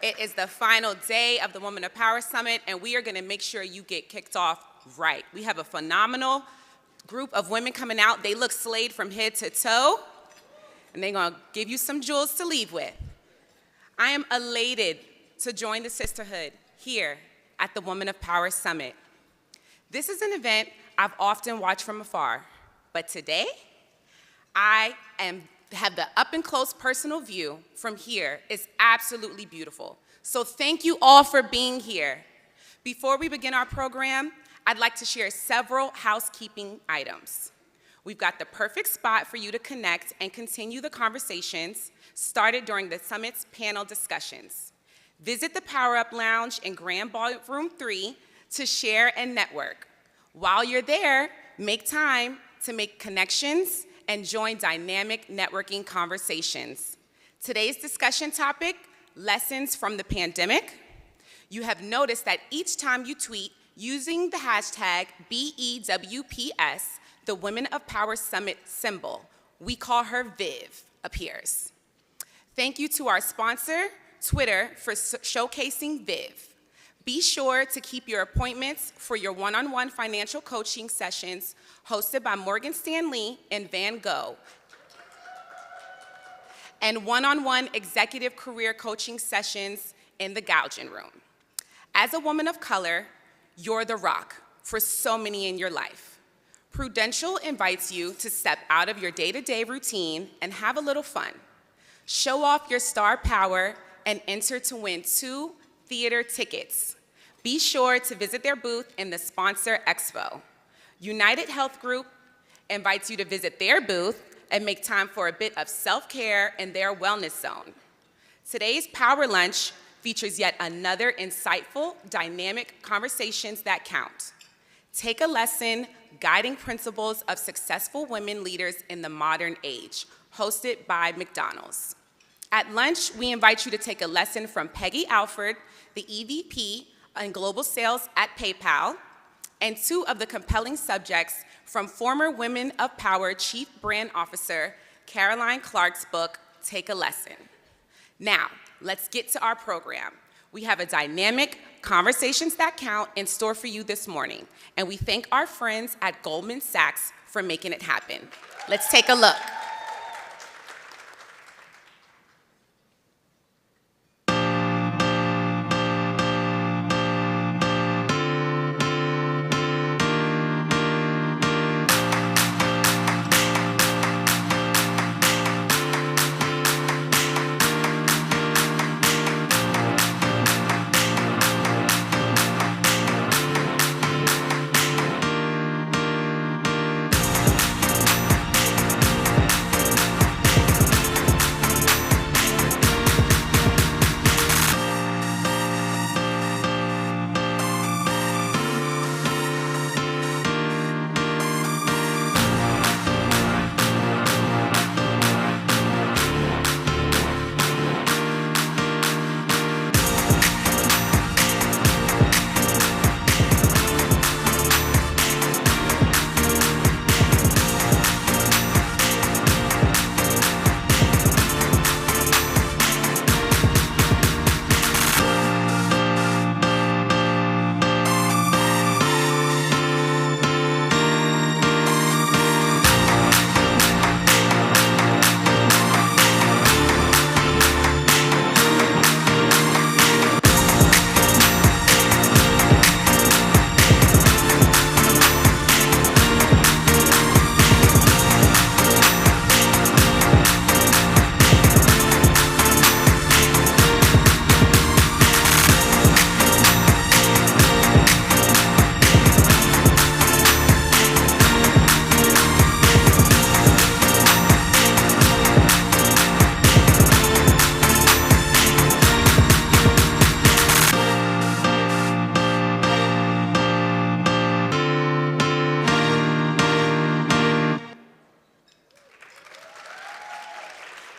It is the final day of the Women of Power Summit, and we are going to make sure you get kicked off right. We have a phenomenal group of women coming out. They look slayed from head to toe, and they're going to give you some jewels to leave with. I am elated to join the sisterhood here at the Women of Power Summit. This is an event I've often watched from afar, but today I have the up-and-close personal view from here. It's absolutely beautiful. So thank you all for being here. Before we begin our program, I'd like to share several housekeeping items. We've got the perfect spot for you to connect and continue the conversations started during the summit's panel discussions. Visit the Power Up Lounge in Grand Ballroom 3 to share and network. While you're there, make time to make connections and join dynamic networking conversations. Today's discussion topic, lessons from the pandemic. You have noticed that each time you tweet using the hashtag BEWPS, the Women of Power Summit symbol, we call her Viv, appears. Thank you to our sponsor, Twitter, for showcasing Viv. Be sure to keep your appointments for your one-on-one financial coaching sessions hosted by Morgan Stanley and Van Gogh, and one-on-one executive career coaching sessions in the Gouging Room. As a woman of color, you're the rock for so many in your life. Prudential invites you to step out of your day-to-day routine and have a little fun. Show off your star power and enter to win 2 theater tickets. Be sure to visit their booth in the Sponsor Expo. United Health Group invites you to visit their booth and make time for a bit of self-care in their wellness zone. Today's Power Lunch features yet another insightful, dynamic conversations that count. Take a lesson, guiding principles of successful women leaders in the modern age, hosted by McDonald's. At lunch, we invite you to take a lesson from Peggy Alford, the EVP in Global Sales at PayPal, and 2 of the compelling subjects from former Women of Power Chief Brand Officer Caroline Clark's book, Take a Lesson. Now, let's get to our program. We have a dynamic Conversations That Count in store for you this morning, and we thank our friends at Goldman Sachs for making it happen. Let's take a look.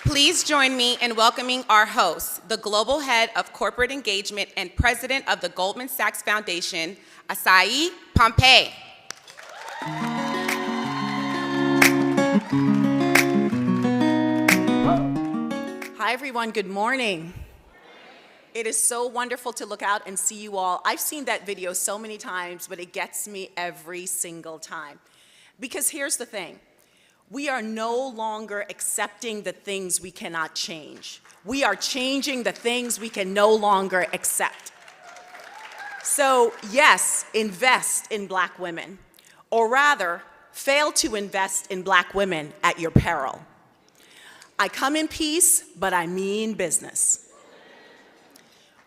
Please join me in welcoming our host, the Global Head of Corporate Engagement and President of the Goldman Sachs Foundation, Asai Pompey. Hi, everyone. Good morning. It is so wonderful to look out and see you all. I've seen that video so many times, but it gets me every single time. Because here's the thing. We are no longer accepting the things we cannot change. We are changing the things we can no longer accept. So yes, invest in Black women, or rather, fail to invest in Black women at your peril. I come in peace, but I mean business.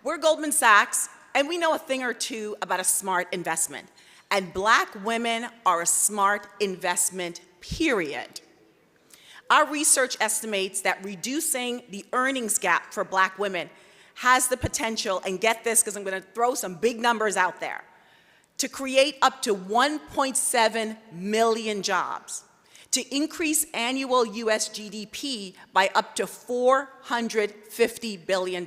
We're Goldman Sachs, and we know a thing or two about a smart investment. And Black women are a smart investment, period. Our research estimates that reducing the earnings gap for Black women has the potential, and get this because I'm going to throw some big numbers out there, to create up to 1.7 million jobs, to increase annual US GDP by up to $450 billion.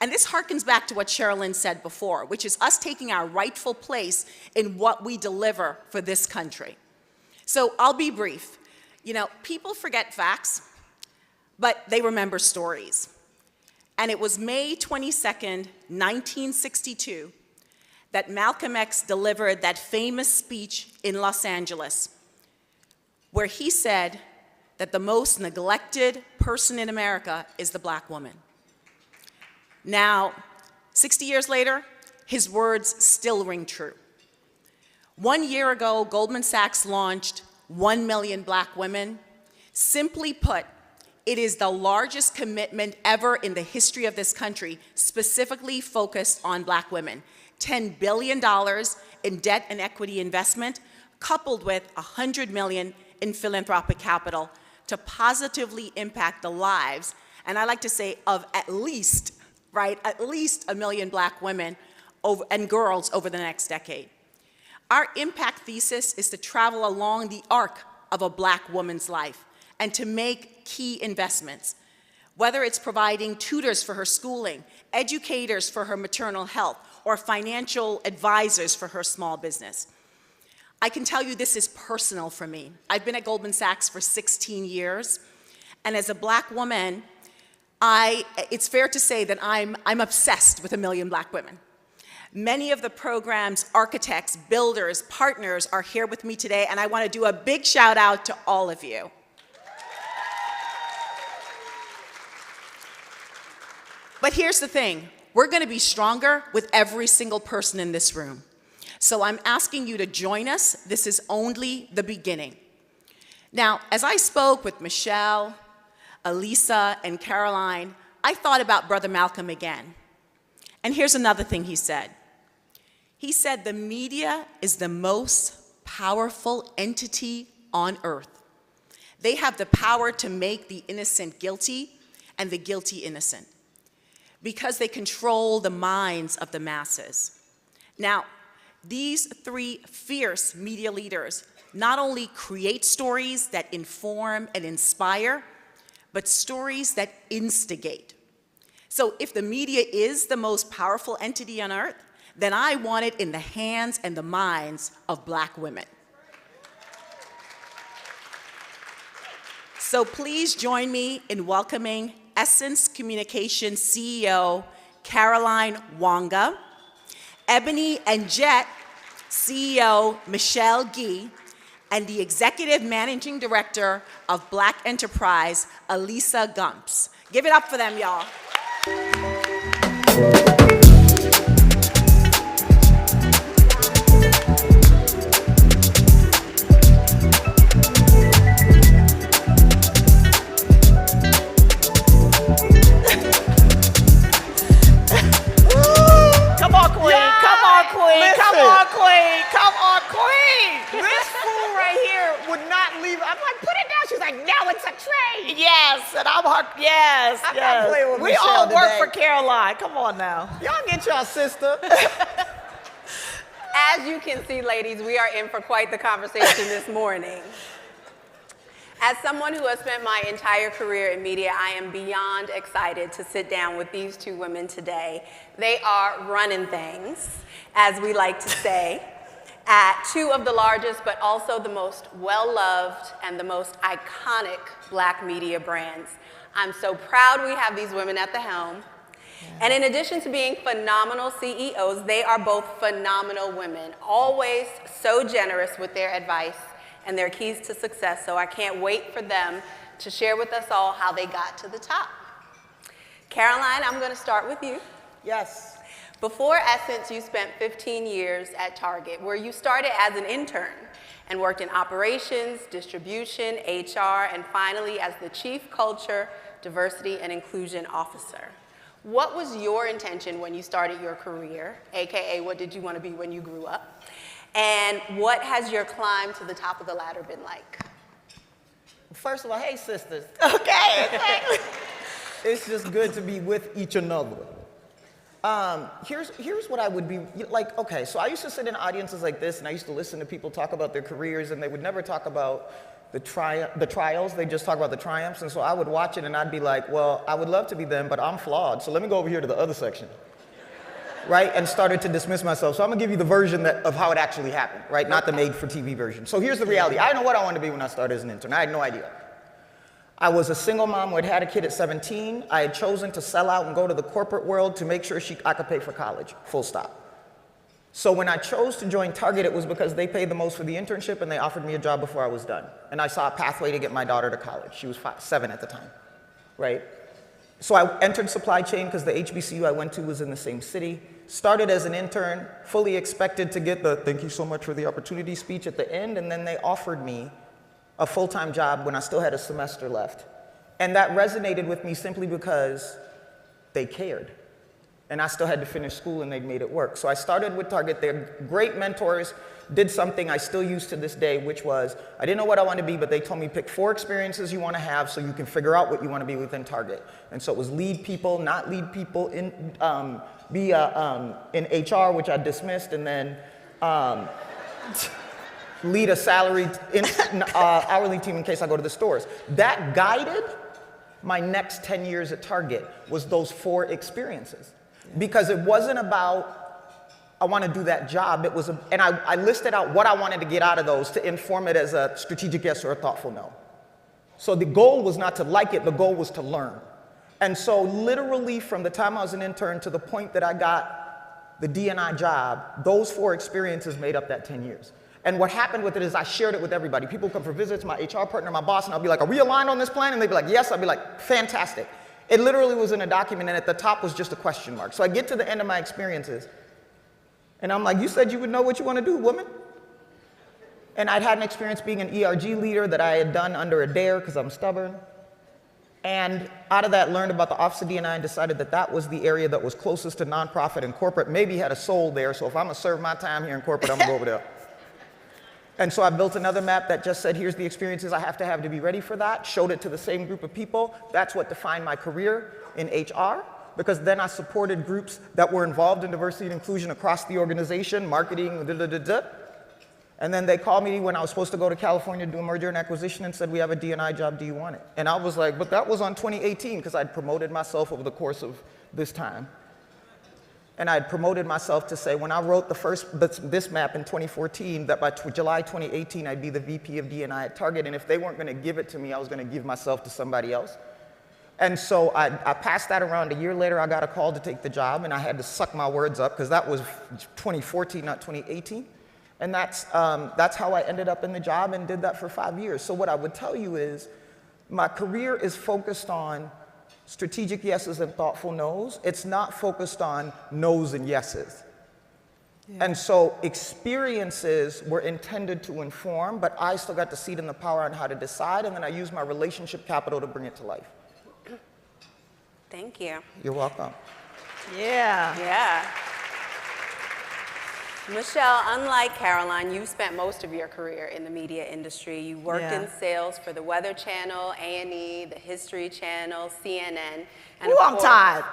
And this harkens back to what Sherilyn said before, which is us taking our rightful place in what we deliver for this country. So I'll be brief. You know, people forget facts, but they remember stories. And it was May 22nd, 1962, that Malcolm X delivered that famous speech in Los Angeles, where he said that the most neglected person in America is the Black woman. Now, 60 years later, his words still ring true. 1 year ago, Goldman Sachs launched 1 Million Black Women. Simply put, it is the largest commitment ever in the history of this country, specifically focused on Black women. $10 billion in debt and equity investment, coupled with $100 million in philanthropic capital to positively impact the lives, and I like to say of at least 1 million Black women and girls over the next decade. Our impact thesis is to travel along the arc of a Black woman's life and to make key investments, whether it's providing tutors for her schooling, educators for her maternal health, or financial advisors for her small business. I can tell you this is personal for me. I've been at Goldman Sachs for 16 years, and as a Black woman, it's fair to say that I'm obsessed with 1 million Black women. Many of the program's architects, builders, partners are here with me today, and I want to do a big shout out to all of you. But here's the thing, we're going to be stronger with every single person in this room. So I'm asking you to join us. This is only the beginning. Now, as I spoke with Michelle, Elisa, and Caroline, I thought about Brother Malcolm again. And here's another thing he said. He said the media is the most powerful entity on earth. They have the power to make the innocent guilty and the guilty innocent because they control the minds of the masses. Now, these three fierce media leaders not only create stories that inform and inspire, but stories that instigate. So if the media is the most powerful entity on earth, then I want it in the hands and the minds of Black women. So please join me in welcoming Essence Communications CEO, Caroline Wanga, Ebony and Jet CEO, Michelle Gee, and the Executive Managing Director of Black Enterprise, Elisa Gumps. Give it up for them, y'all. Yes, and I'm her, yes, I'm yes. not playing with we Michelle all work today. for Caroline. Come on now. Y'all get your sister. As you can see, ladies, we are in for quite the conversation this morning. As someone who has spent my entire career in media, I am beyond excited to sit down with these two women today. They are running things, as we like to say, at two of the largest but also the most well-loved and the most iconic Black media brands. I'm so proud we have these women at the helm. And in addition to being phenomenal CEOs, they are both phenomenal women, always so generous with their advice and their keys to success. So I can't wait for them to share with us all how they got to the top. Caroline, I'm going to start with you. Yes. Before Essence, you spent 15 years at Target, where you started as an intern and worked in operations, distribution, HR, and finally as the Chief Culture, Diversity, and Inclusion Officer. What was your intention when you started your career, AKA what did you want to be when you grew up? And what has your climb to the top of the ladder been like? First of all, hey, sisters. Okay. It's just good to be with each another. Here's what I would be like. Okay, so I used to sit in audiences like this, and I used to listen to people talk about their careers, and they would never talk about the trials. They just talk about the triumphs. And so I would watch it, and I'd be like, well, I would love to be them, but I'm flawed. So let me go over here to the other section, right? And started to dismiss myself. So I'm gonna give you the version of how it actually happened, right? Not the made-for-TV version. So here's the reality. I didn't know what I wanted to be when I started as an intern. I had no idea. I was a single mom who had had a kid at 17. I had chosen to sell out and go to the corporate world to make sure I could pay for college, full stop. So when I chose to join Target, it was because they paid the most for the internship and they offered me a job before I was done. And I saw a pathway to get my daughter to college. She was 7 at the time, right? So I entered supply chain because the HBCU I went to was in the same city. Started as an intern, fully expected to get the "thank you so much for the opportunity" speech at the end, and then they offered me a full-time job when I still had a semester left. And that resonated with me simply because they cared. And I still had to finish school and they'd made it work. So I started with Target. They're great mentors, did something I still use to this day, which was, I didn't know what I wanted to be, but they told me pick 4 experiences you want to have so you can figure out what you want to be within Target. And so it was lead people, not lead people, in HR, which I dismissed, and then lead a salaried hourly team in case I go to the stores. That guided my next 10 years at Target, was those 4 experiences. Because it wasn't about, I want to do that job, it was, and I listed out what I wanted to get out of those to inform it as a strategic yes or a thoughtful no. So the goal was not to like it, the goal was to learn. And so literally from the time I was an intern to the point that I got the D&I job, those 4 experiences made up that 10 years. And what happened with it is I shared it with everybody. People come for visits, my HR partner, my boss, and I'll be like, are we aligned on this plan? And they'd be like, yes. I'd be like, fantastic. It literally was in a document, and at the top was just a question mark. So I get to the end of my experiences, and I'm like, you said you would know what you want to do, woman? And I'd had an experience being an ERG leader that I had done under a dare because I'm stubborn. And out of that, learned about the Office of D&I and decided that that was the area that was closest to nonprofit and corporate, maybe had a soul there. So if I'm going to serve my time here in corporate, I'm going to go over there. And so I built another map that just said, here's the experiences I have to be ready for that, showed it to the same group of people. That's what defined my career in HR, because then I supported groups that were involved in diversity and inclusion across the organization, marketing, And then they called me when I was supposed to go to California to do a merger and acquisition and said, we have a D&I job, do you want it? And I was like, but that was on 2018, because I'd promoted myself over the course of this time. And I had promoted myself to say, when I wrote this map in 2014, that by July 2018, I'd be the VP of D&I at Target, and if they weren't going to give it to me, I was going to give myself to somebody else. And so I passed that around. A year later, I got a call to take the job, and I had to suck my words up, because that was 2014, not 2018. And that's how I ended up in the job and did that for 5 years. So what I would tell you is, my career is focused on strategic yeses and thoughtful nos. It's not focused on nos and yeses. Yeah. And so experiences were intended to inform, but I still got the seat and the power on how to decide, and then I used my relationship capital to bring it to life. Thank you. You're welcome. Yeah. Yeah. Michelle, unlike Caroline, you've spent most of your career in the media industry. You worked in sales for the Weather Channel, A&E, the History Channel, CNN. And ooh, I'm tired.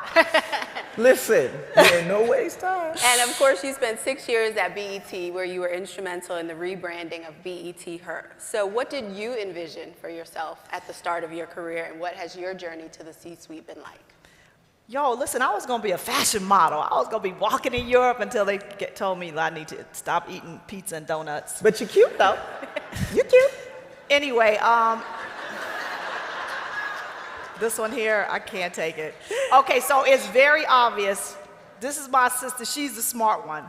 Listen, there ain't no waste time. And of course, you spent 6 years at BET, where you were instrumental in the rebranding of BET Her. So what did you envision for yourself at the start of your career, and what has your journey to the C-suite been like? Yo, listen, I was going to be a fashion model. I was going to be walking in Europe until they told me I need to stop eating pizza and donuts. But you're cute, though. You're cute. Anyway, This one here, I can't take it. Okay, so it's very obvious. This is my sister. She's the smart one.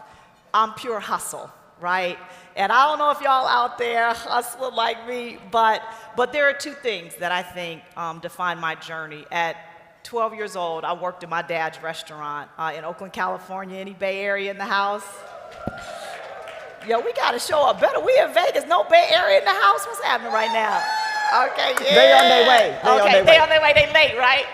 I'm pure hustle, right? And I don't know if y'all out there hustling like me, but there are two things that I think define my journey. At 12 years old, I worked in my dad's restaurant in Oakland, California. Any Bay Area in the house? Yo, we gotta show up better. We in Vegas, no Bay Area in the house. What's happening right now? Okay, yeah. They on their way. They on their way. They late, right?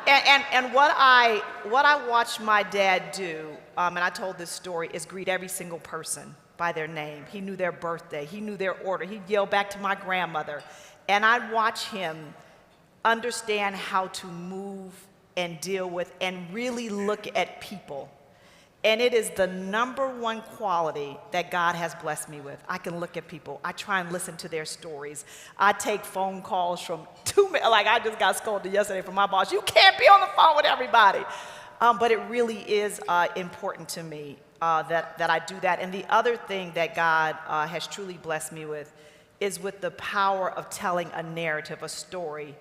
And what I watched my dad do, and I told this story, is greet every single person by their name. He knew their birthday. He knew their order. He'd yell back to my grandmother. And I'd watch him understand how to move and deal with and really look at people. And it is the number one quality that God has blessed me with. I can look at people. I try and listen to their stories. I take phone calls from like I just got scolded yesterday from my boss. You can't be on the phone with everybody. But it really is important to me that I do that. And the other thing that God has truly blessed me with is with the power of telling a narrative, a story,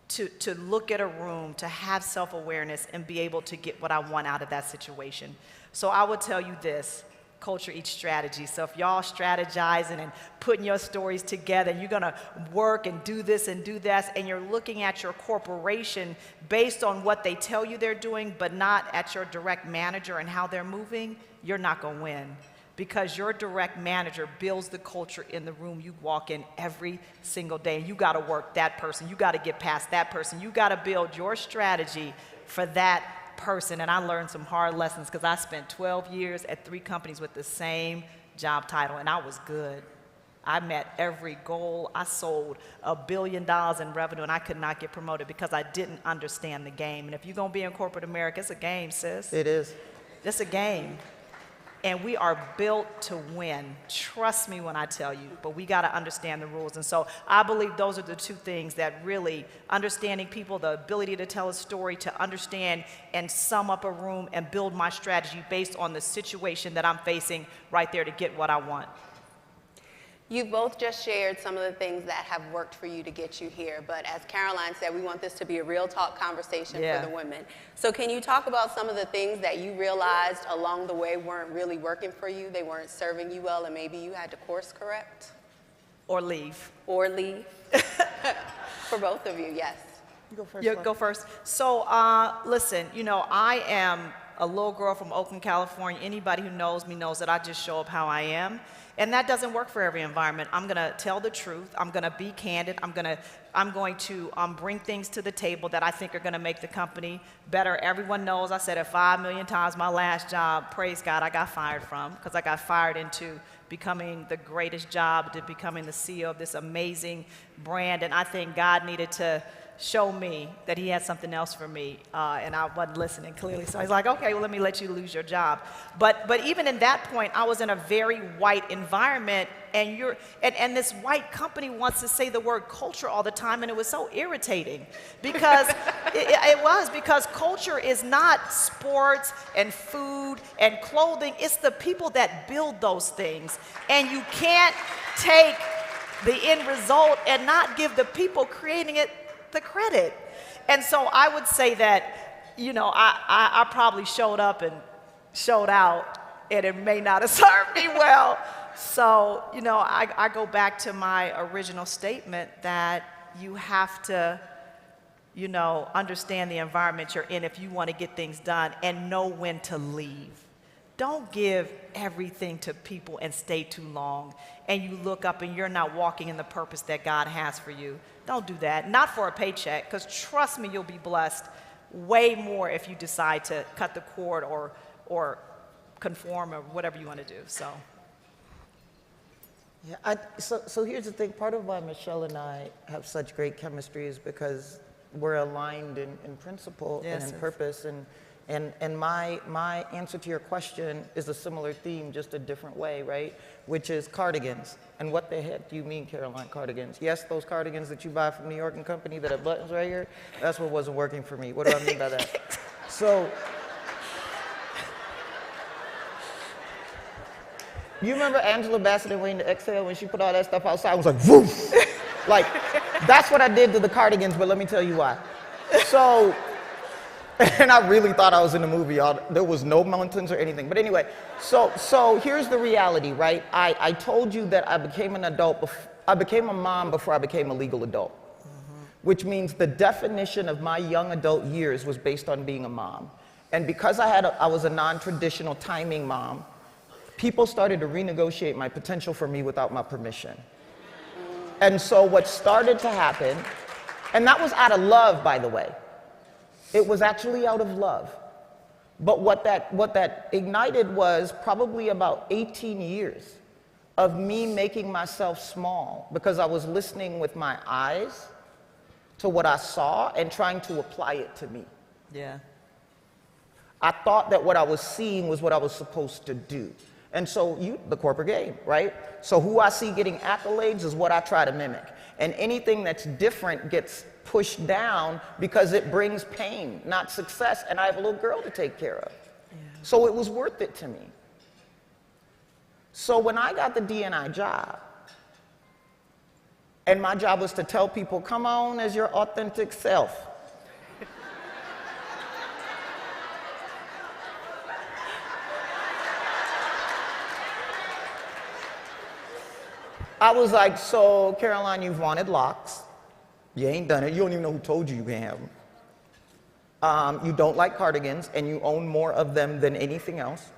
to look at a room, to have self-awareness and be able to get what I want out of that situation. So I would tell you this, culture eats strategy. So if y'all strategizing and putting your stories together and you're gonna work and do this and do that, and you're looking at your corporation based on what they tell you they're doing, but not at your direct manager and how they're moving, you're not gonna win. Because your direct manager builds the culture in the room you walk in every single day. And you gotta work that person. You gotta get past that person. You gotta build your strategy for that person. And I learned some hard lessons because I spent 12 years at 3 companies with the same job title, and I was good. I met every goal. I sold $1 billion in revenue, and I could not get promoted because I didn't understand the game. And if you're gonna be in corporate America, it's a game, sis. It is. It's a game. And we are built to win. Trust me when I tell you, but we got to understand the rules. And so I believe those are the two things that really, understanding people, the ability to tell a story, to understand and sum up a room and build my strategy based on the situation that I'm facing right there to get what I want. You both just shared some of the things that have worked for you to get you here, but as Caroline said, we want this to be a real talk conversation for the women. So can you talk about some of the things that you realized along the way weren't really working for you, they weren't serving you well, and maybe you had to course correct? Or leave. Or leave? For both of you, yes. You go first. You go first. So listen, you know, I am a little girl from Oakland, California. Anybody who knows me knows that I just show up how I am. And that doesn't work for every environment. I'm gonna tell the truth. I'm gonna be candid. I'm going to bring things to the table that I think are gonna make the company better. Everyone knows I said it 5 million times. My last job, praise God, I got fired from, because I got fired into becoming the greatest job, to becoming the CEO of this amazing brand. And I think God needed to show me that he had something else for me, and I wasn't listening clearly. So he's like, okay, well, let me let you lose your job. But even in that point, I was in a very white environment, and this white company wants to say the word culture all the time, and it was so irritating because because culture is not sports and food and clothing. It's the people that build those things, and you can't take the end result and not give the people creating it the credit. And so I would say that, you know, I probably showed up and showed out, and it may not have served me well. So, you know, I go back to my original statement that you have to, you know, understand the environment you're in if you want to get things done and know when to leave. Don't give everything to people and stay too long, and you look up and you're not walking in the purpose that God has for you. Don't do that. Not for a paycheck, because trust me, you'll be blessed way more if you decide to cut the cord or conform or whatever you want to do. So. Yeah, so here's the thing. Part of why Michelle and I have such great chemistry is because we're aligned in principle and in purpose. And my answer to your question is a similar theme, just a different way, right? Which is cardigans. And what the heck do you mean, Caroline, cardigans? Yes, those cardigans that you buy from New York and Company that have buttons right here, that's what wasn't working for me. What do I mean by that? So, you remember Angela Bassett and Waiting to Exhale when she put all that stuff outside? It was like, woof! Like, That's what I did to the cardigans, but let me tell you why. So, and I really thought I was in the movie. There was no mountains or anything. But anyway, so here's the reality, right? I told you that I became an adult, I became a mom before I became a legal adult. Which means the definition of my young adult years was based on being a mom. And because I was a non-traditional timing mom, people started to renegotiate my potential for me without my permission. And so what started to happen, and that was out of love, by the way. It was actually out of love. But what that ignited was probably about 18 years of me making myself small because I was listening with my eyes to what I saw and trying to apply it to me. Yeah. I thought that what I was seeing was what I was supposed to do. And so the corporate game, right? So who I see getting accolades is what I try to mimic. And anything that's different gets pushed down because it brings pain, not success. And I have a little girl to take care of. Yeah. So it was worth it to me. So when I got the D&I job, and my job was to tell people, come on as your authentic self. I was like, so Caroline, you've wanted locks. You ain't done it. You don't even know who told you you can't have them. You don't like cardigans, and you own more of them than anything else.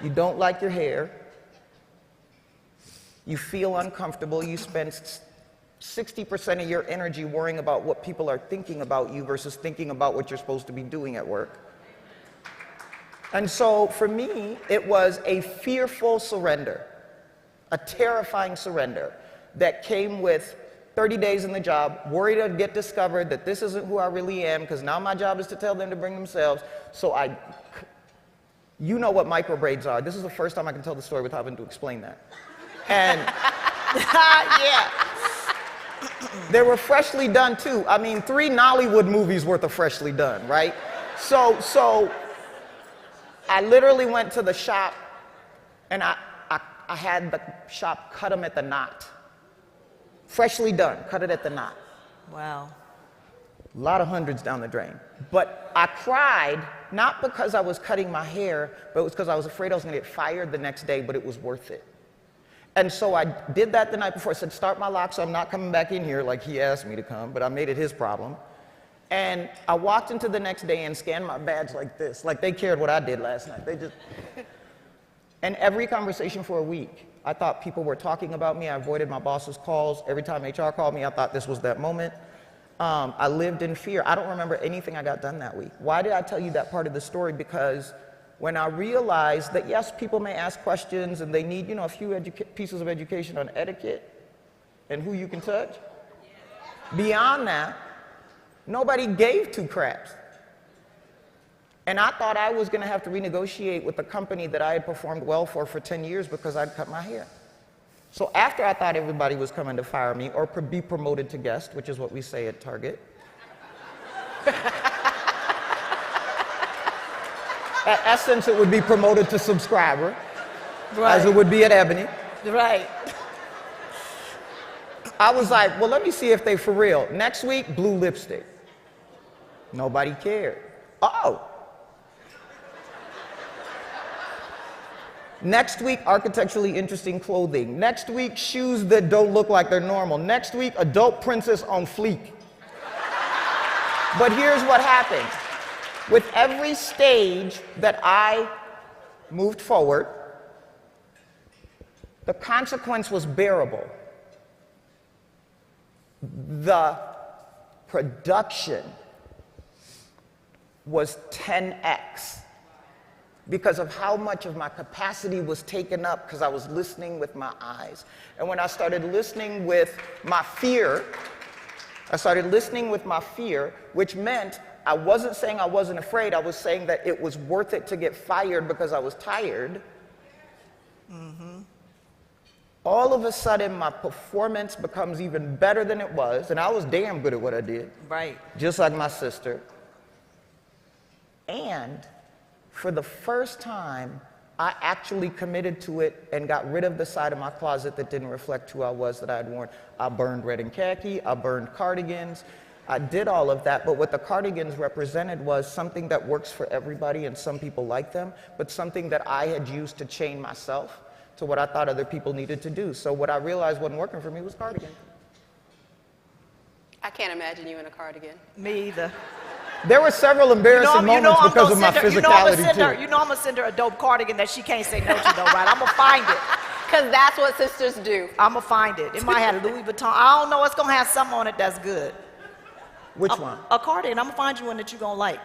You don't like your hair. You feel uncomfortable. You spend 60% of your energy worrying about what people are thinking about you versus thinking about what you're supposed to be doing at work. And so for me, it was a fearful surrender, a terrifying surrender that came with 30 days in the job, worried I'd get discovered, that this isn't who I really am, because now my job is to tell them to bring themselves. So you know what micro braids are. This is the first time I can tell the story without having to explain that. And yeah, they were freshly done too. I mean, 3 Nollywood movies worth of freshly done, right? So I literally went to the shop and I had the shop cut them at the knot. Freshly done, cut it at the knot. Wow. A lot of hundreds down the drain. But I cried, not because I was cutting my hair, but it was because I was afraid I was gonna get fired the next day, but it was worth it. And so I did that the night before. I said, start my lock so I'm not coming back in here like he asked me to come, but I made it his problem. And I walked into the next day and scanned my badge like this, like they cared what I did last night. They just, and every conversation for a week, I thought people were talking about me. I avoided my boss's calls. Every time HR called me, I thought this was that moment. I lived in fear. I don't remember anything I got done that week. Why did I tell you that part of the story? Because when I realized that, yes, people may ask questions and they need, a few pieces of education on etiquette and who you can touch. Beyond that, nobody gave 2 craps. And I thought I was going to have to renegotiate with the company that I had performed well for 10 years because I'd cut my hair. So after I thought everybody was coming to fire me or be promoted to guest, which is what we say at Target, at Essence, it would be promoted to subscriber, Right. as it would be at Ebony. Right. I was like, well, let me see if they for real. Next week, blue lipstick. Nobody cared. Oh. Next week, architecturally interesting clothing. Next week, shoes that don't look like they're normal. Next week, adult princess on fleek. But here's what happened. With every stage that I moved forward, the consequence was bearable. The production was 10x because of how much of my capacity was taken up because I was listening with my eyes. And when I started listening with my fear, which meant I wasn't saying I wasn't afraid, I was saying that it was worth it to get fired because I was tired. Mm-hmm. All of a sudden, my performance becomes even better than it was, and I was damn good at what I did. Right. Just like my sister. And for the first time, I actually committed to it and got rid of the side of my closet that didn't reflect who I was that I had worn. I burned red and khaki, I burned cardigans, I did all of that, but what the cardigans represented was something that works for everybody and some people like them, but something that I had used to chain myself to what I thought other people needed to do. So what I realized wasn't working for me was cardigan. I can't imagine you in a cardigan. Me either. There were several embarrassing moments because of my physicality too. You know I'm gonna send her a dope cardigan that she can't say no to though, right? I'm gonna find it. Because that's what sisters do. I'm gonna find it. It might have Louis Vuitton. I don't know. It's gonna have something on it that's good. Which one? A cardigan. I'm gonna find you one that you're gonna like.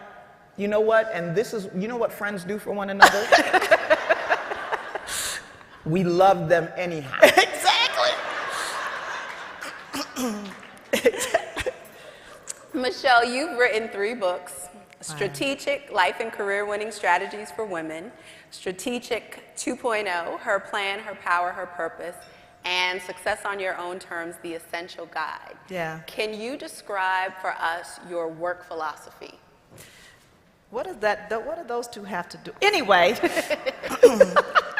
You know what? And this is, you know what friends do for one another? We love them anyhow. Exactly. Michelle, you've written 3 books: Strategic, Life and Career Winning Strategies for Women, Strategic 2.0, Her Plan, Her Power, Her Purpose, and Success on Your Own Terms, The Essential Guide. Yeah. Can you describe for us your work philosophy? What is that? What do those two have to do? Anyway,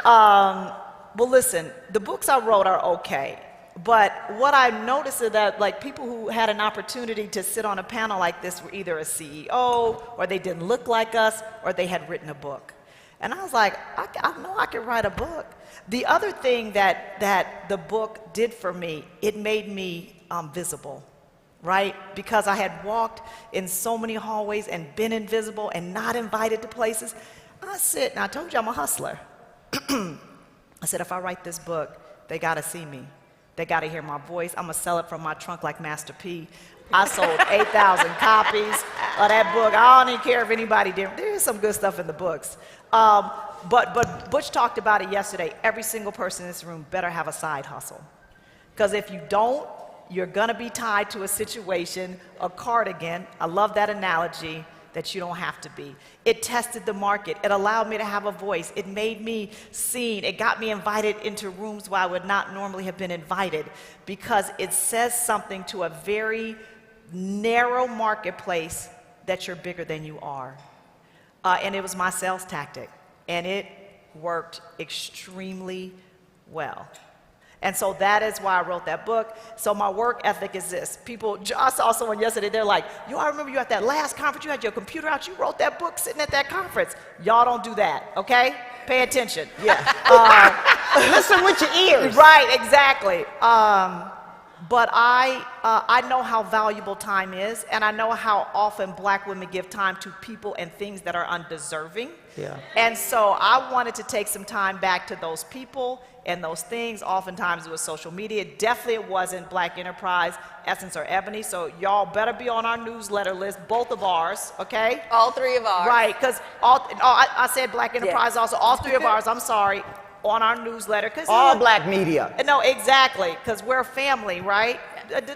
well, listen, the books I wrote are okay. But what I noticed is that like people who had an opportunity to sit on a panel like this were either a CEO, or they didn't look like us, or they had written a book. And I was like, I know I can write a book. The other thing that the book did for me, it made me visible, right? Because I had walked in so many hallways and been invisible and not invited to places. I said, and I told you I'm a hustler. I said, if I write this book, they gotta see me. They gotta hear my voice. I'm gonna sell it from my trunk like Master P. I sold 8,000 copies of that book. I don't even care if anybody did. There's some good stuff in the books. But Butch talked about it yesterday. Every single person in this room better have a side hustle. Because if you don't, you're gonna be tied to a situation, a cardigan. I love that analogy, that you don't have to be. It tested the market. It allowed me to have a voice. It made me seen. It got me invited into rooms where I would not normally have been invited, because it says something to a very narrow marketplace that you're bigger than you are. And it was my sales tactic, and it worked extremely well. And so that is why I wrote that book. So my work ethic is this. People, I saw someone yesterday, they're like, yo, I remember you at that last conference, you had your computer out, you wrote that book sitting at that conference. Y'all don't do that, okay? Pay attention. Yeah. Listen with your ears. Right, exactly. But I know how valuable time is, and I know how often black women give time to people and things that are undeserving. Yeah. And so I wanted to take some time back to those people and those things. Oftentimes it was social media. Definitely it wasn't Black Enterprise, Essence, or Ebony. So y'all better be on our newsletter list, both of ours, okay? All 3 of ours. Right, because I said Black Enterprise also, all 3 of ours, I'm sorry, on our newsletter. All black media. No, exactly, because we're a family, right?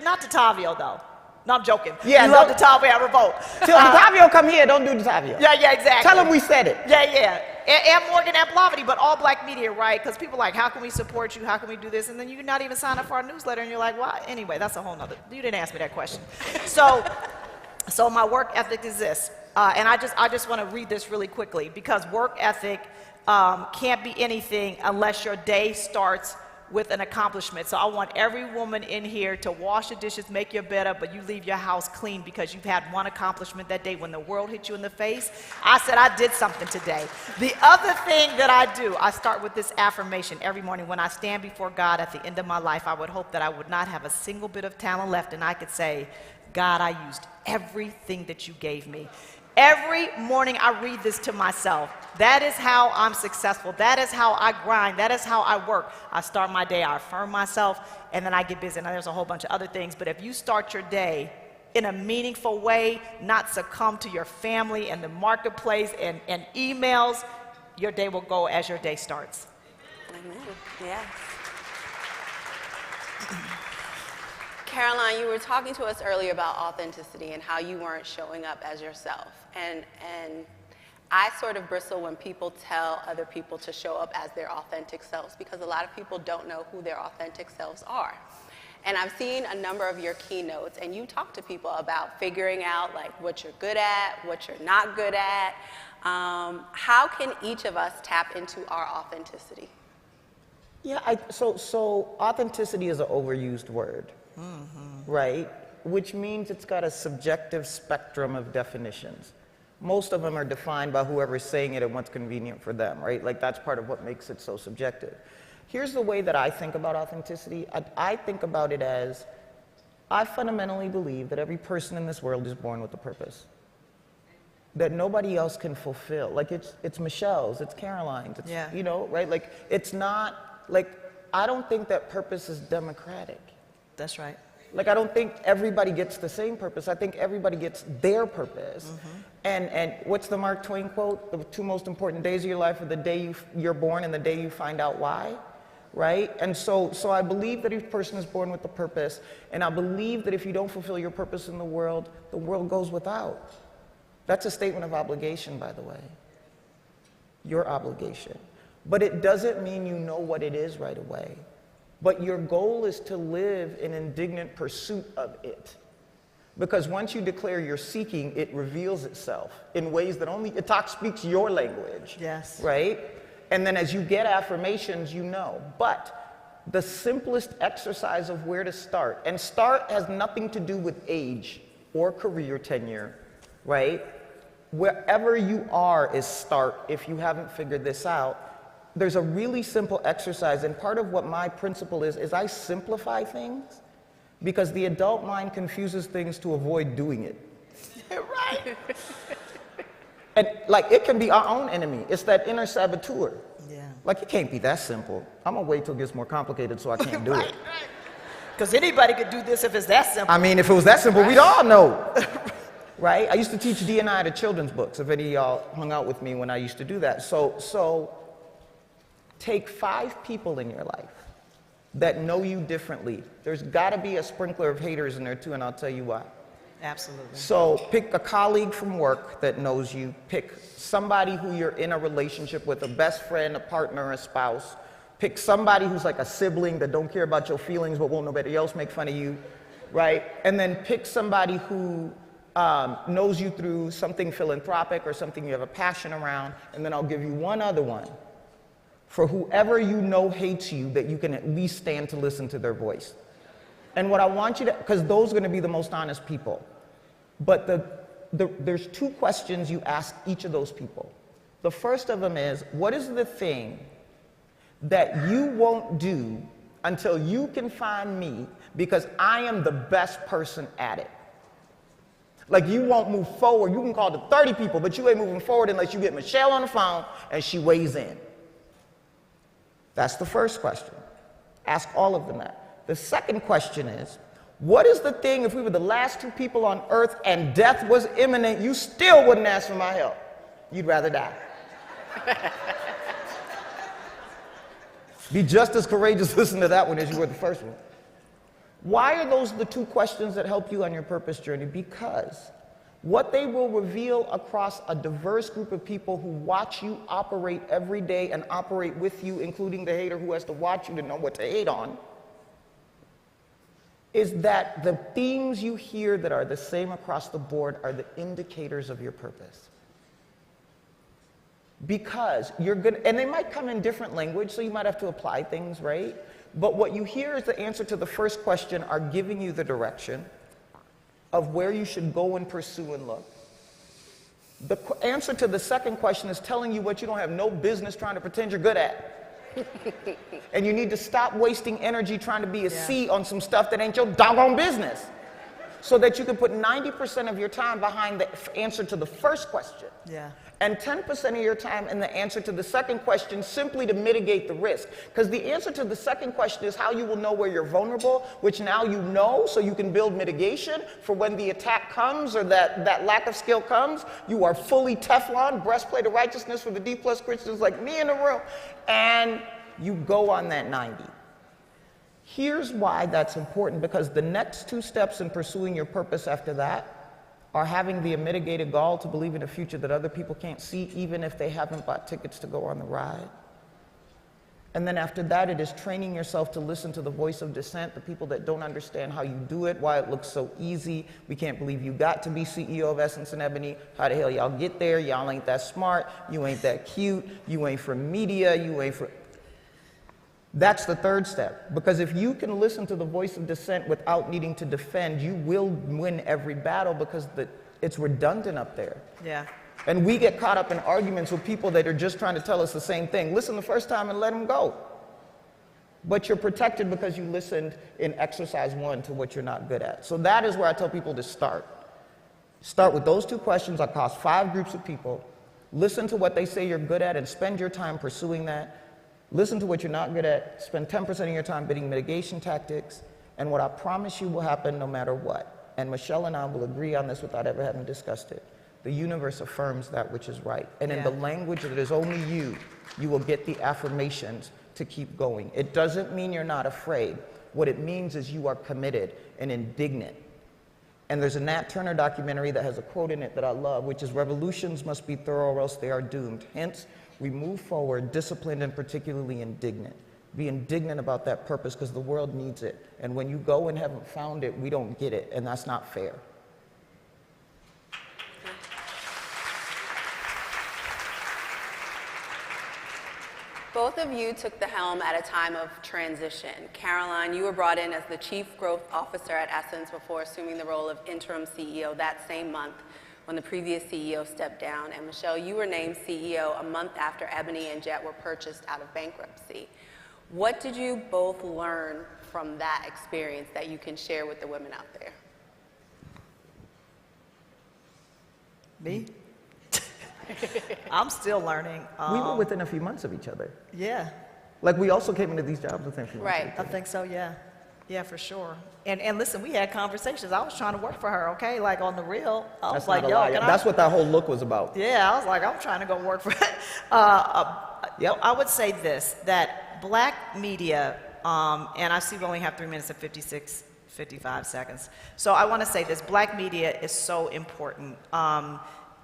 Not Tatavio, though. No, I'm joking. Yeah, you love Tatavio, I revolt. Till Tatavio come here, don't do Tatavio. Yeah, exactly. Tell him we said it. Yeah. And Morgan and Blavity, but all black media, right? Because people are like, how can we support you? How can we do this? And then you not even sign up for our newsletter, and you're like, well, anyway, that's a whole nother, you didn't ask me that question. So my work ethic is this, and I just want to read this really quickly, because work ethic can't be anything unless your day starts with an accomplishment. So I want every woman in here to wash the dishes, make your bed up, but you leave your house clean because you've had one accomplishment that day. When the world hit you in the face, I said I did something today. The other thing that I do, I start with this affirmation every morning. When I stand before God at the end of my life, I would hope that I would not have a single bit of talent left, and I could say, God, I used everything that you gave me. Every morning I read this to myself. That is how I'm successful. That is how I grind. That is how I work. I start my day, I affirm myself, and then I get busy. Now there's a whole bunch of other things, but if you start your day in a meaningful way, not succumb to your family and the marketplace and emails, your day will go as your day starts. Amen. Yes. Caroline, you were talking to us earlier about authenticity and how you weren't showing up as yourself. And I sort of bristle when people tell other people to show up as their authentic selves, because a lot of people don't know who their authentic selves are. And I've seen a number of your keynotes, and you talk to people about figuring out like what you're good at, what you're not good at. How can each of us tap into our authenticity? Yeah, so authenticity is an overused word, right? Which means it's got a subjective spectrum of definitions. Most of them are defined by whoever's saying it and what's convenient for them, right? Like that's part of what makes it so subjective. Here's the way that I think about authenticity. I think about it as, I fundamentally believe that every person in this world is born with a purpose that nobody else can fulfill. Like it's Michelle's, it's Caroline's, it's, Yeah. you know, right? Like it's not, like, I don't think that purpose is democratic. That's right. Like, I don't think everybody gets the same purpose. I think everybody gets their purpose. And what's the Mark Twain quote? The two most important days of your life are the day you're born and the day you find out why, right? And so I believe that each person is born with a purpose, and I believe that if you don't fulfill your purpose in the world goes without. That's a statement of obligation, by the way. Your obligation. But it doesn't mean you know what it is right away. But your goal is to live in indignant pursuit of it. Because once you declare you're seeking, it reveals itself in ways that only it speaks your language. Yes. Right? And then as you get affirmations, you know. But the simplest exercise of where to start, and start has nothing to do with age or career tenure, right? Wherever you are is start if you haven't figured this out. There's a really simple exercise, and part of what my principle is I simplify things because the adult mind confuses things to avoid doing it. Right? And like, it can be our own enemy. It's that inner saboteur. Yeah. Like, it can't be that simple. I'm gonna wait till it gets more complicated so I can't do it. Because anybody could do this if it's that simple. I mean, if it was that simple, we'd all know. Right? I used to teach D&I to children's books, if any of y'all hung out with me when I used to do that. So take 5 people in your life that know you differently. There's gotta be a sprinkler of haters in there too, and I'll tell you why. Absolutely. So pick a colleague from work that knows you, pick somebody who you're in a relationship with, a best friend, a partner, a spouse. Pick somebody who's like a sibling that don't care about your feelings but won't nobody else make fun of you, right? And then pick somebody who knows you through something philanthropic or something you have a passion around, and then I'll give you one other one. For whoever you know hates you, that you can at least stand to listen to their voice. And what I want you to, because those are going to be the most honest people. But there's 2 questions you ask each of those people. The first of them is, what is the thing that you won't do until you can find me because I am the best person at it? Like, you won't move forward. You can call to 30 people, but you ain't moving forward unless you get Michelle on the phone and she weighs in. That's the first question. Ask all of them that. The second question is, what is the thing, if we were the last 2 people on earth and death was imminent, you still wouldn't ask for my help? You'd rather die. Be just as courageous listening to that one as you were the first one. Why are those the 2 questions that help you on your purpose journey? Because what they will reveal across a diverse group of people who watch you operate every day and operate with you, including the hater who has to watch you to know what to hate on, is that the themes you hear that are the same across the board are the indicators of your purpose. Because you're good, and they might come in different language, so you might have to apply things, right? But what you hear as the answer to the first question are giving you the direction of where you should go and pursue and look. The answer to the second question is telling you what you don't have no business trying to pretend you're good at. And you need to stop wasting energy trying to be a C on some stuff that ain't your doggone business. So that you can put 90% of your time behind the answer to the first question. Yeah. And 10% of your time in the answer to the second question simply to mitigate the risk. Because the answer to the second question is how you will know where you're vulnerable, which now you know, so you can build mitigation for when the attack comes or that lack of skill comes. You are fully Teflon, breastplate of righteousness for the D+ Christians like me in the room, and you go on that 90. Here's why that's important, because the next 2 steps in pursuing your purpose after that are having the unmitigated gall to believe in a future that other people can't see, even if they haven't bought tickets to go on the ride. And then after that, it is training yourself to listen to the voice of dissent, the people that don't understand how you do it, why it looks so easy. We can't believe you got to be CEO of Essence and Ebony. How the hell y'all get there? Y'all ain't that smart. You ain't that cute. You ain't from media. You ain't from... That's the third step. Because if you can listen to the voice of dissent without needing to defend, you will win every battle because it's redundant up there. Yeah. And we get caught up in arguments with people that are just trying to tell us the same thing. Listen the first time and let them go. But you're protected because you listened in exercise 1 to what you're not good at. So that is where I tell people to start. Start with those 2 questions. I cost 5 groups of people. Listen to what they say you're good at and spend your time pursuing that. Listen to what you're not good at. Spend 10% of your time bidding mitigation tactics. And what I promise you will happen no matter what. And Michelle and I will agree on this without ever having discussed it. The universe affirms that which is right. And in the language that is only you will get the affirmations to keep going. It doesn't mean you're not afraid. What it means is you are committed and indignant. And there's a Nat Turner documentary that has a quote in it that I love, which is, revolutions must be thorough or else they are doomed. Hence, we move forward disciplined and particularly indignant. Be indignant about that purpose because the world needs it. And when you go and haven't found it, we don't get it, and that's not fair. Both of you took the helm at a time of transition. Caroline, you were brought in as the Chief Growth Officer at Essence before assuming the role of interim CEO that same month when the previous CEO stepped down. And Michelle, you were named CEO a month after Ebony and Jet were purchased out of bankruptcy. What did you both learn from that experience that you can share with the women out there? Me? I'm still learning. We were within a few months of each other. Yeah, Like, we also came into these jobs within a few months. Right. I think so, yeah. Yeah, for sure. And listen, we had conversations. I was trying to work for her, okay? Like, on the real. I was That's like, not a yo, lie. can That's what that whole look was about. Yeah, I was like, I'm trying to go work for Yep. I would say this, that black media, and I see we only have 3 minutes and 55 seconds. So I want to say this, black media is so important.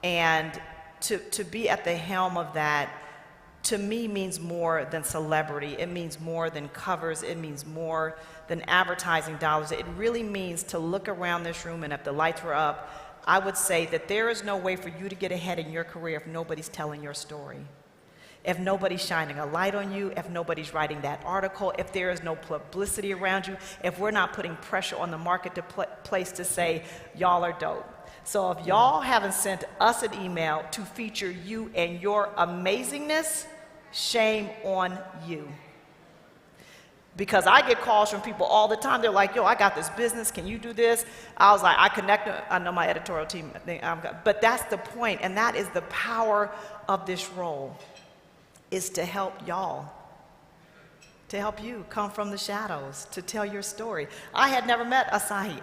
And to be at the helm of that, to me, means more than celebrity. It means more than covers. It means more than advertising dollars. It really means to look around this room, and if the lights were up, I would say that there is no way for you to get ahead in your career if nobody's telling your story. If nobody's shining a light on you, if nobody's writing that article, if there is no publicity around you, if we're not putting pressure on the marketplace to say, y'all are dope. So if y'all haven't sent us an email to feature you and your amazingness, shame on you. Because I get calls from people all the time. They're like, yo, I got this business. Can you do this? I was like, I connect. I know my editorial team. But that's the point, and that is the power of this role, is to help y'all, to help you come from the shadows, to tell your story. I had never met Asahi.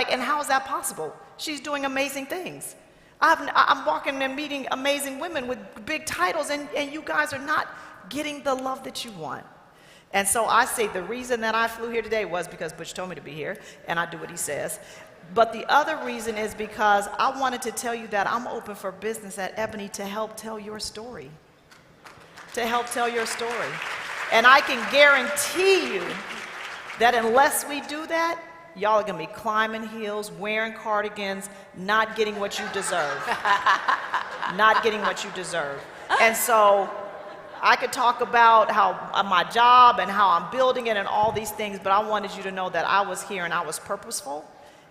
And how is that possible? She's doing amazing things. I'm walking and meeting amazing women with big titles, and you guys are not getting the love that you want. And so I say the reason that I flew here today was because Butch told me to be here, and I do what he says. But the other reason is because I wanted to tell you that I'm open for business at Ebony to help tell your story. To help tell your story. And I can guarantee you that unless we do that, y'all are gonna be climbing heels, wearing cardigans, not getting what you deserve. Not getting what you deserve. And so I could talk about how my job and how I'm building it and all these things, but I wanted you to know that I was here and I was purposeful.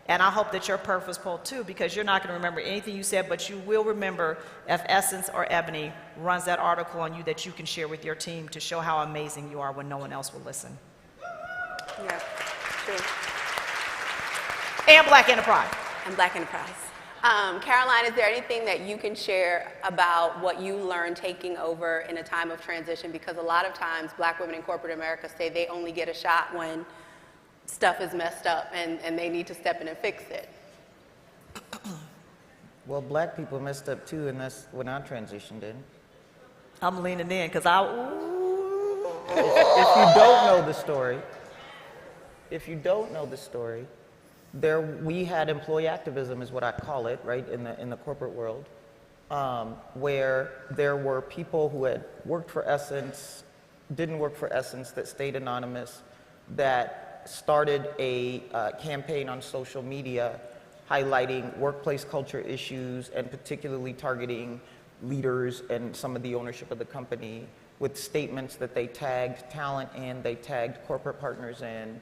And I hope that you're purposeful too, because you're not going to remember anything you said, but you will remember if Essence or Ebony runs that article on you that you can share with your team to show how amazing you are when no one else will listen. Yeah, true. And Black Enterprise. And Black Enterprise. Caroline, is there anything that you can share about what you learned taking over in a time of transition? Because a lot of times Black women in corporate America say they only get a shot when stuff is messed up and they need to step in and fix it. Well, black people messed up too, and that's when I transitioned in. I'm leaning in because If you don't know the story, we had employee activism, is what I call it, right, in the corporate world, where there were people who had worked for Essence didn't work for Essence, that stayed anonymous, that started a campaign on social media highlighting workplace culture issues and particularly targeting leaders and some of the ownership of the company with statements that they tagged talent in, they tagged corporate partners in,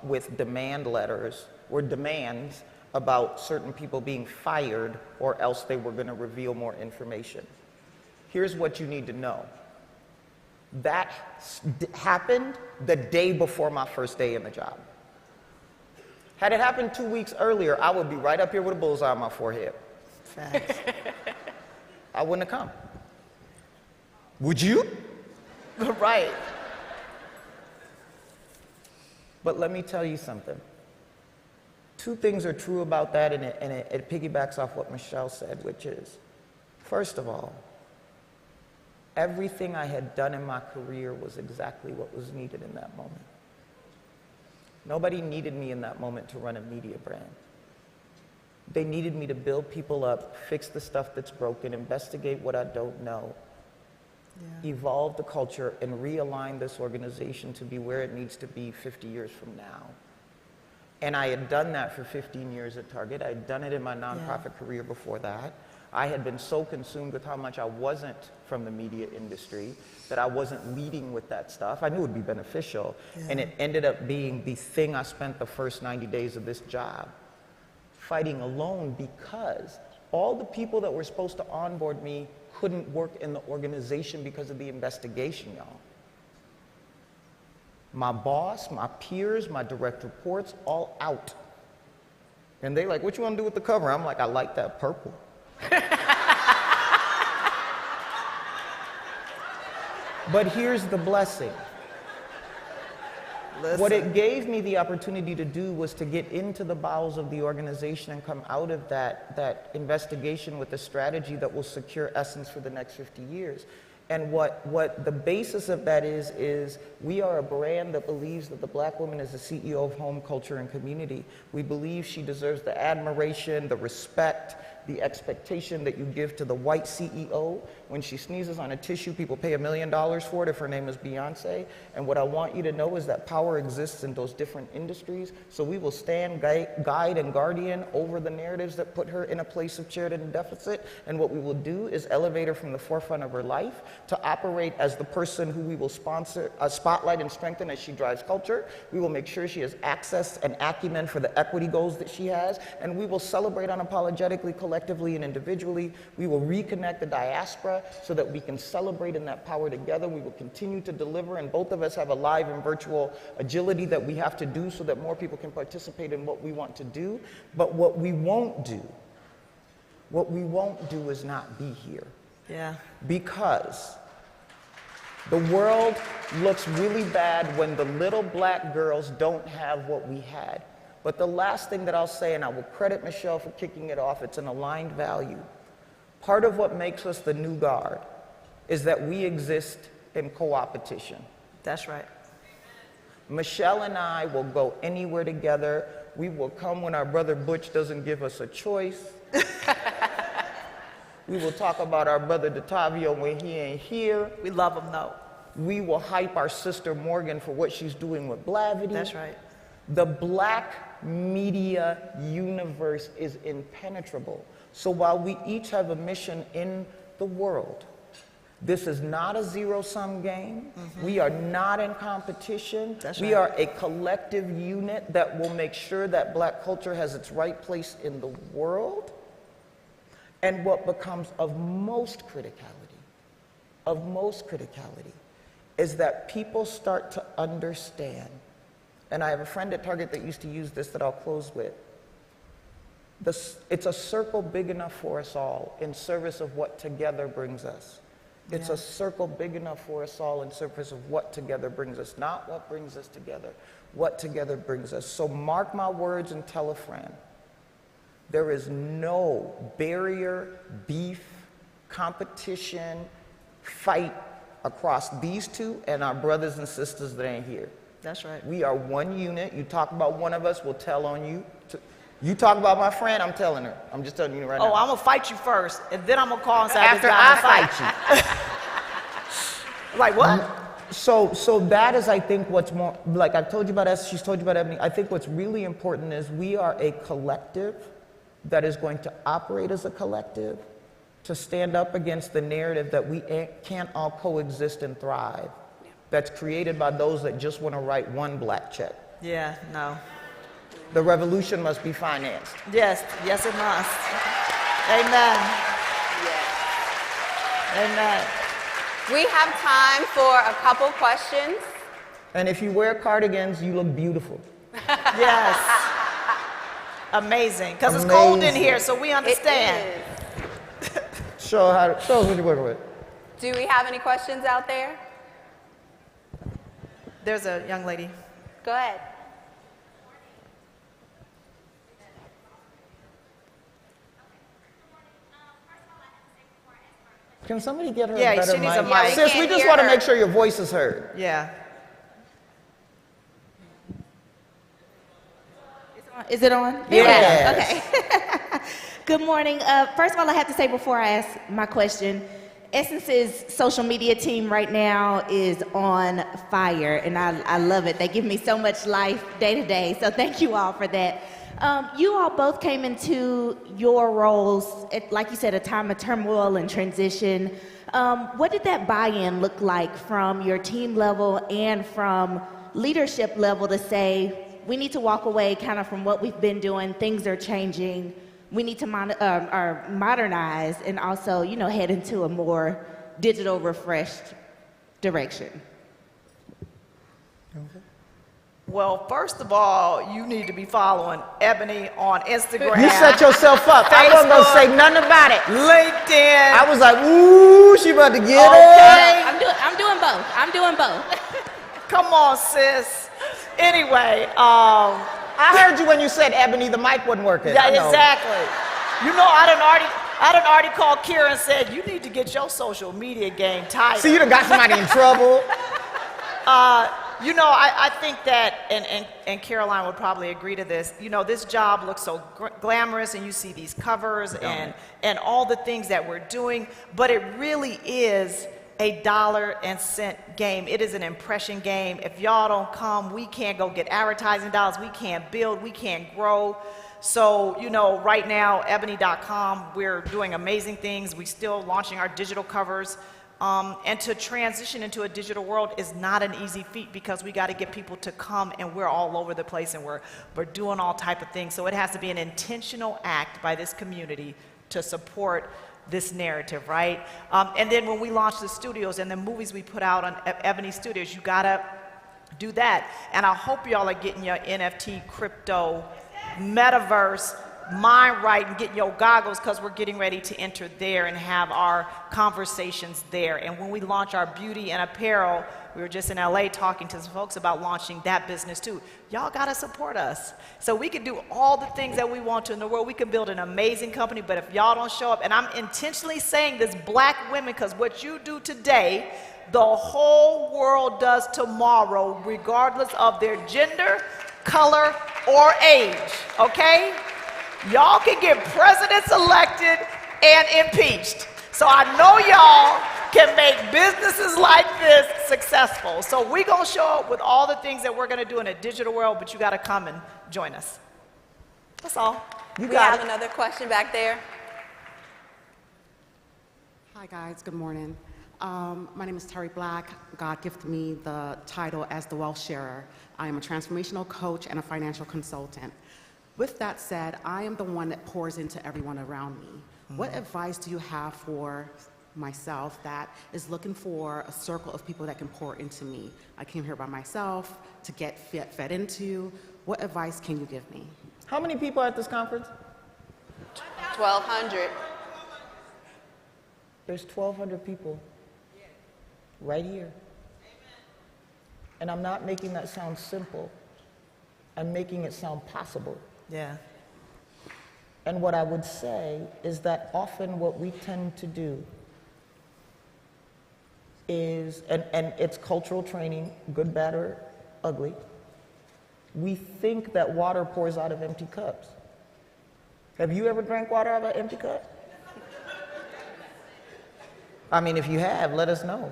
with demand letters or demands about certain people being fired or else they were going to reveal more information. Here's what you need to know. That happened the day before my first day in the job. Had it happened 2 weeks earlier, I would be right up here with a bullseye on my forehead. Facts. I wouldn't have come. Would you? Right. But let me tell you something. Two things are true about that, and it piggybacks off what Michelle said, which is, first of all, everything I had done in my career was exactly what was needed in that moment. Nobody needed me in that moment to run a media brand. They needed me to build people up, fix the stuff that's broken, investigate what I don't know, evolve the culture, and realign this organization to be where it needs to be 50 years from now. And I had done that for 15 years at Target. I had done it in my nonprofit career before that. I had been so consumed with how much I wasn't from the media industry that I wasn't leading with that stuff. I knew it would be beneficial, and it ended up being the thing I spent the first 90 days of this job fighting alone, because all the people that were supposed to onboard me couldn't work in the organization because of the investigation, y'all. My boss, my peers, my direct reports, all out. And they like, what you want to do with the cover? I'm like, I like that purple. But here's the blessing. Listen. What it gave me the opportunity to do was to get into the bowels of the organization and come out of that investigation with a strategy that will secure Essence for the next 50 years. And what the basis of that is we are a brand that believes that the Black woman is the CEO of home, culture, and community. We believe she deserves the admiration, the respect, the expectation that you give to the white CEO. When she sneezes on a tissue, people pay $1 million for it if her name is Beyonce. And what I want you to know is that power exists in those different industries. So we will stand guide and guardian over the narratives that put her in a place of charity and deficit. And what we will do is elevate her from the forefront of her life to operate as the person who we will spotlight and strengthen as she drives culture. We will make sure she has access and acumen for the equity goals that she has. And we will celebrate unapologetically, collectively, and individually. We will reconnect the diaspora so that we can celebrate in that power together. We will continue to deliver, and both of us have a live and virtual agility that we have to do so that more people can participate in what we want to do. But what we won't do is not be here. Yeah. Because the world looks really bad when the little Black girls don't have what we had. But the last thing that I'll say, and I will credit Michelle for kicking it off, it's an aligned value. Part of what makes us the new guard is that we exist in co-opetition. That's right. Michelle and I will go anywhere together. We will come when our brother Butch doesn't give us a choice. We will talk about our brother Detavio when he ain't here. We love them though. We will hype our sister Morgan for what she's doing with Blavity. That's right. The Black media universe is impenetrable. So while we each have a mission in the world, this is not a zero-sum game. We are not in competition. That's we right. are a collective unit that will make sure that Black culture has its right place in the world. And what becomes of most criticality, is that people start to understand. And I have a friend at Target that used to use this that I'll close with. It's a circle big enough for us all in service of what together brings us. It's a circle big enough for us all in service of what together brings us, not what brings us together, what together brings us. So mark my words and tell a friend. There is no barrier, beef, competition, fight across these two and our brothers and sisters that ain't here. That's right. We are one unit. You talk about one of us, we'll tell on you. You talk about my friend, I'm telling her. I'm just telling you right now. Oh, I'm gonna fight you first, and then I'm gonna call and say After I I fight you. Like what? So that is, I think, what's more, like I've told you about Esther, she's told you about Ebony. I think what's really important is we are a collective that is going to operate as a collective to stand up against the narrative that we can't all coexist and thrive. That's created by those that just want to write one black check. Yeah, no. The revolution must be financed. Yes, yes it must. Amen. Amen. We have time for a couple questions. And if you wear cardigans, you look beautiful. Yes. Amazing. Because it's cold in Amazing. here, so we understand. It is. Show us what you're working with. Do we have any questions out there? There's a young lady. Go ahead. Can somebody get her Yeah, a better she needs a mic? mic. Sis, We we can't just hear want to her. make sure your voice is heard. Yeah. Is it on? Yes. Okay. Good morning. First of all, I have to say before I ask my question, Essence's social media team right now is on fire, and I love it. They give me so much life day to day, so thank you all for that. You all both came into your roles at, like you said, a time of turmoil and transition. What did that buy-in look like from your team level and from leadership level to say, we need to walk away kind of from what we've been doing, things are changing, we need to modernize and also, you know, head into a more digital refreshed direction? Well, first of all, you need to be following Ebony on Instagram. You set yourself up. I wasn't going to say nothing about it. LinkedIn. I was like, ooh, she about to get Okay. I'm doing both. I'm doing both. Come on, sis. Anyway, I heard you when you said, Ebony, the mic wasn't working. yeah, I know. exactly. You know, I done already called Kira and said, you need to get your social media game tight. See, you done got somebody in trouble. You know, I think that, and Caroline would probably agree to this, you know, this job looks so glamorous and you see these covers and all the things that we're doing, but it really is a dollar and cent game. It is an impression game. If y'all don't come, we can't go get advertising dollars, we can't build, we can't grow. So, you know, right now, ebony.com, we're doing amazing things. We're still launching our digital covers. And to transition into a digital world is not an easy feat because we got to get people to come, and we're all over the place and we're doing all type of things. So it has to be an intentional act by this community to support this narrative, right? And then when we launch the studios and the movies we put out on Ebony Studios, you got to do that. And I hope y'all are getting your NFT, crypto, metaverse mind right and getting your goggles, because we're getting ready to enter there and have our conversations there. And when we launch our beauty and apparel, we were just in LA talking to some folks about launching that business too. Y'all gotta support us. So we can do all the things that we want to in the world. We can build an amazing company, but if y'all don't show up, and I'm intentionally saying this, black women, because what you do today, the whole world does tomorrow, regardless of their gender, color, or age, okay? Y'all can get presidents elected and impeached. So I know y'all can make businesses like this successful. So we're gonna show up with all the things that we're gonna do in a digital world, but you gotta come and join us. That's all. We have another question back there. Hi guys, good morning. My name is Terry Black. God gifted me the title as the Wealth Sharer. I am a transformational coach and a financial consultant. With that said, I am the one that pours into everyone around me. What advice do you have for myself that is looking for a circle of people that can pour into me? I came here by myself to get fed into. What advice can you give me? How many people are at this conference? 1,200. There's 1,200 people right here. And I'm not making that sound simple. I'm making it sound possible. Yeah. And what I would say is that often what we tend to do is, and it's cultural training, good, bad, or ugly, we think that water pours out of empty cups. Have you ever drank water out of an empty cup? I mean, if you have, let us know.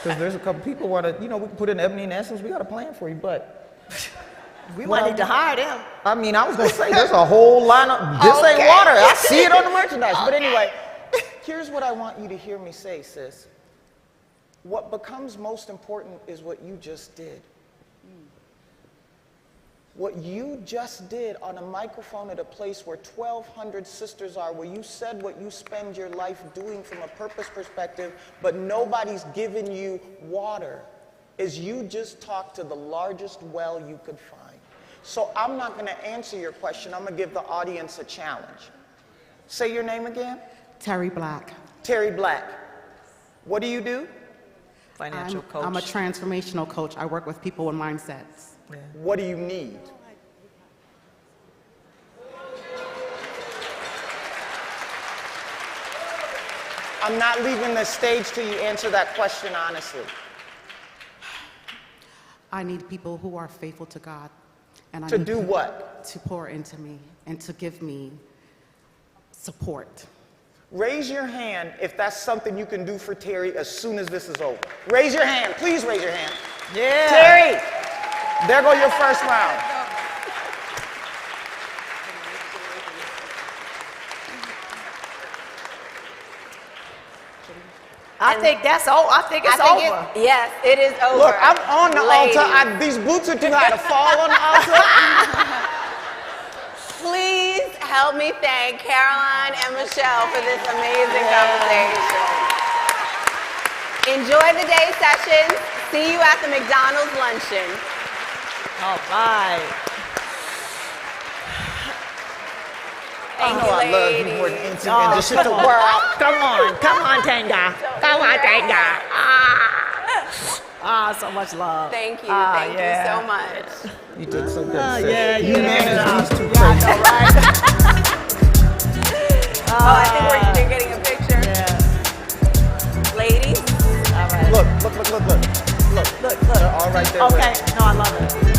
Because there's a couple people want to, we can put in Ebony and Essence. We got a plan for you, but We might need to hire them. I mean, I was gonna say there's a whole line of this ain't water. I see it on the merchandise. But anyway, here's what I want you to hear me say, sis. What becomes most important is what you just did. What you just did on a microphone at a place where 1,200 sisters are, where you said what you spend your life doing from a purpose perspective, but nobody's given you water, is you just talked to the largest well you could find. So I'm not going to answer your question. I'm going to give the audience a challenge. Say your name again. Terry Black. Terry Black. What do you do? Financial coach. I'm a transformational coach. I work with people with mindsets. What do you need? I'm not leaving the stage till you answer that question honestly. I need people who are faithful to God. And I To need do people what? To pour into me and to give me support. Raise your hand if that's something you can do for Terry as soon as this is over. Raise your hand. Please raise your hand. Yeah. Terry, there go your first round. I think that's over. I think it's over. Yes, it is over. Look, I'm on the Ladies. altar. These boots are too high to fall on the altar. Please help me thank Caroline and Michelle for this amazing conversation. Enjoy the day sessions. See you at the McDonald's luncheon. All right. Thank you, I love you ladies. more than anything in this shit the world. Come on, Tanga. Come on, Tanga. So much love. Thank you. Thank you so much. You did so good, sis. Yeah, you managed these two I crazy. know, right? I think we're getting a picture. Yeah. Ladies. All right. Look. They're all right there. Okay. No, I love it.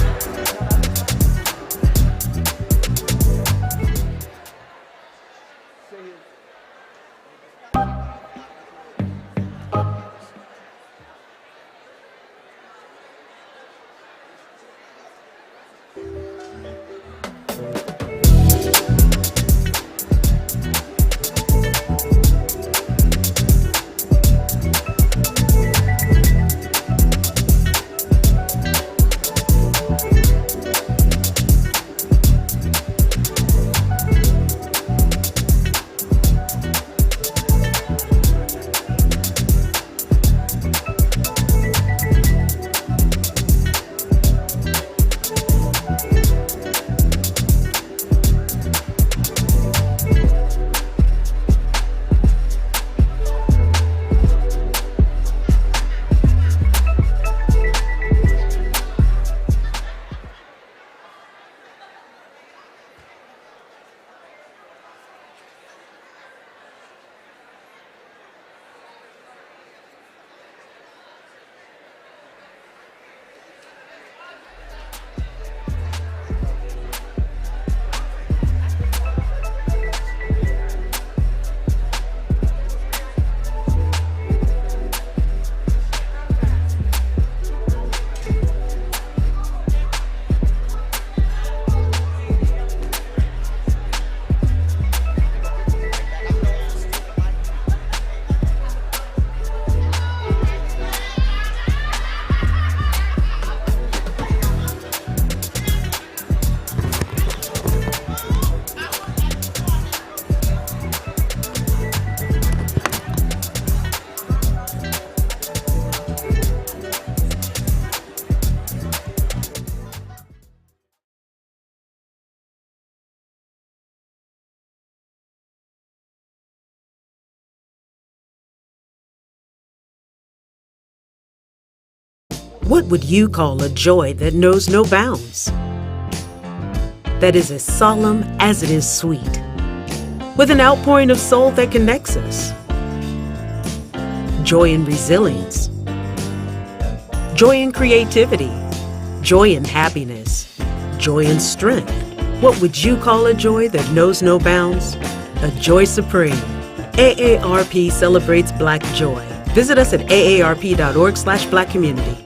What would you call a joy that knows no bounds? That is as solemn as it is sweet, with an outpouring of soul that connects us. Joy in resilience, joy in creativity, joy in happiness, joy in strength. What would you call a joy that knows no bounds? A joy supreme. AARP celebrates Black joy Visit us at aarp.org/black community.